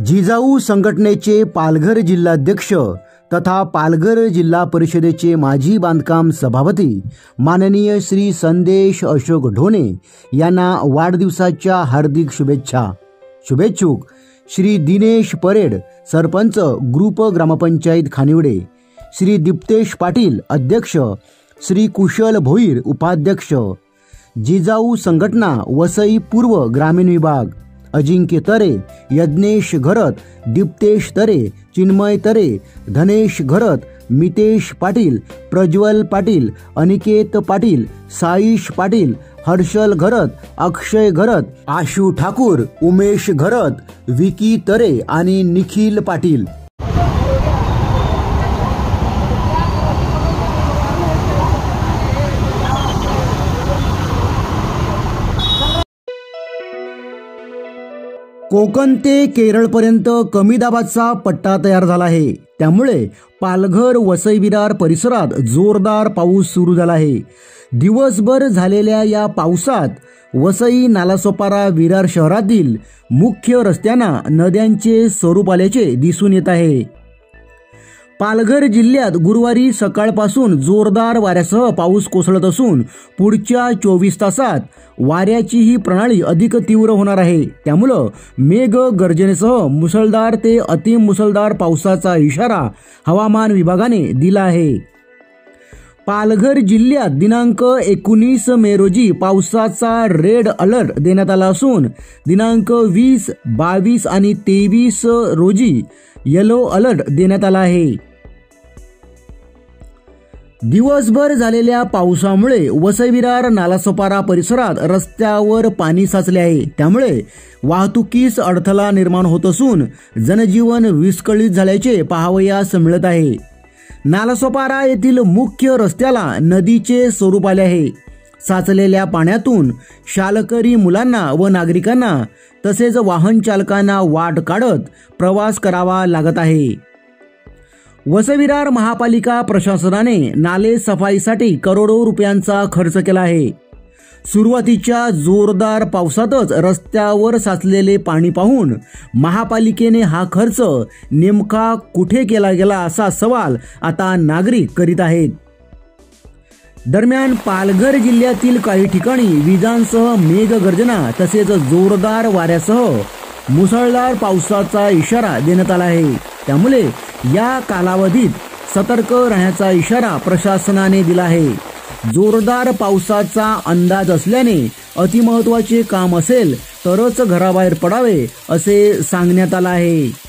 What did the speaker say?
जिजाऊ संघटनेचे पालघर जिल्हाध्यक्ष तथा पालघर जिल्हा परिषदेचे माजी बांधकाम सभापती माननीय श्री संदेश अशोक ढोणे यांना वाढदिवसाच्या हार्दिक शुभेच्छा। शुभेच्छुक श्री दिनेश परेड, सरपंच ग्रुप ग्रामपंचायत खानिवडे, श्री दीप्तेश पाटील अध्यक्ष, श्री कुशल भोईर उपाध्यक्ष, जिजाऊ संघटना वसई पूर्व ग्रामीण विभाग, अजिंक्य तरे, यज्ञेश घरत, दीप्तेश तरे, चिन्मय तरे, धनेश घरत, मितेश पाटील, प्रज्वल पाटील, अनिकेत पाटील, साईश पाटील, हर्षल घरत, अक्षय घरत, आशू ठाकूर, उमेश घरत, विकी तरे आणि निखिल पाटील। कोकण ते केरळपर्यंत कमी दाबाचा पट्टा तयार झाला आहे। त्यामुळे पालघर वसई विरार परिसरात जोरदार पाऊस सुरू झाला आहे। दिवसभर झालेल्या या पावसात वसई, नालासोपारा, विरार शहरातील मुख्य रस्त्यांना नद्यांचे स्वरूप आल्याचे दिसून येत आहे। पालघर जिल्ह्यात गुरुवारी सकाळपासून जोरदार वाऱ्यासह पाऊस कोसळत असून पुढच्या 24 तासात वाऱ्याची ही प्रणाली अधिक तीव्र होणार आहे। त्यामुळे मेघ गर्जनेसह मुसळधार ते अतिमुसळधार पावसाचा इशारा हवामान विभागाने दिला आहे। पालघर जिल्ह्यात दिनांक 19 मे रोजी पावसाचा रेड अलर्ट देण्यात आला असून दिनांक 20, 22 आणि 23 रोजी येलो अलर्ट देण्यात आला आहे। दिवसभर झालेल्या पावसामुळे वसई, विरार, नालासोपारा परिसरात रस्त्यावर पाणी साचले आहे। त्यामुळे वाहतुकीस अडथळा निर्माण होत असून जनजीवन विस्कळीत झाल्याचे पाहावयास मिळत आहे। नालासोपारा येथील मुख्य रस्त्याला नदीचे स्वरूप आले आहे। साचलेल्या पाण्यातून शाळकरी मुलांना व नागरिकांना तसेच वाहन चालकांना वाट काढत प्रवास करावा लागत आहे। वसई विरार महापालिका प्रशासनाने नाले सफाईसाठी करोडो रुपयांचा खर्च केला आहे। सुरुवातीच्या जोरदार पावसातच रस्त्यावर साचलेले पाणी पाहून महापालिकेने हा खर्च नेमका कुठे केला गेला असा सवाल आता नागरिक करीत आहेत। दरम्यान पालघर जिल्ह्यातील काही ठिकाणी विजांसह मेघगर्जना तसेच जोरदार वाऱ्यासह मुसळधार पावसाचा इशारा देण्यात आला आहे। त्यामुळे या कालावधीत सतर्क राहण्याचा इशारा प्रशासनाने दिला आहे। जोरदार पावसाचा अंदाज असल्याने अतिमहत्त्वाचे काम असेल तरच घराबाहेर पडावे असे सांगण्यात आले आहे।